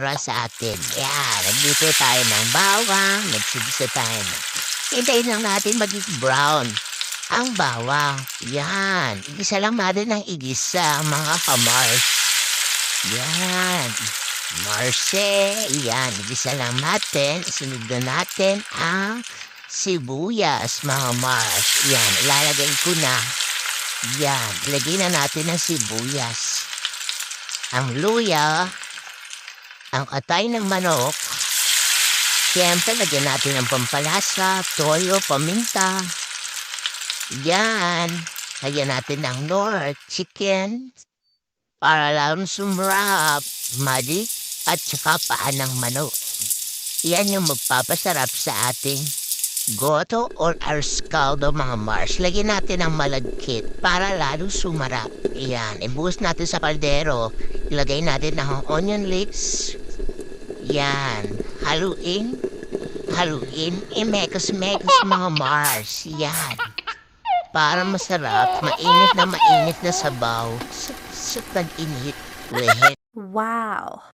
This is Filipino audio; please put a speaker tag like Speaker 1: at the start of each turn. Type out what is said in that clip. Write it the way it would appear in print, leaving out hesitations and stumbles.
Speaker 1: para sa atin. Yan, nagluto tayo ng bawang, nagsigisa tayo ng... Hintayin lang natin maging brown ang bawang. Yan, igisa lang natin ng igisa, mga kamars. Yan, Marse, yan, igisa lang natin. Sunod na natin ang sibuyas, mga Mars. Yan, ilalagay ko na. Yan, ilagay na natin ang sibuyas. Ang luya, ang atay ng manok. Siyempre, lagyan natin ang pampalasa, toyo, paminta. Yan, lagyan natin ng Knorr chicken. Para lang sumrap, madi, at saka paan ng manok. Yan yung magpapasarap sa ating goto or arscaldo, mga Mars. Lagyan natin ang malagkit para lalo sumarap. Yan, ibuhos natin sa kaldero. Ilagay natin ang onion leeks. Yan, haluin. Imekos-mekos, mga Mars. Yan. Para masarap, mainit na sabaw. Sa pag-init. Lehet.
Speaker 2: Wow.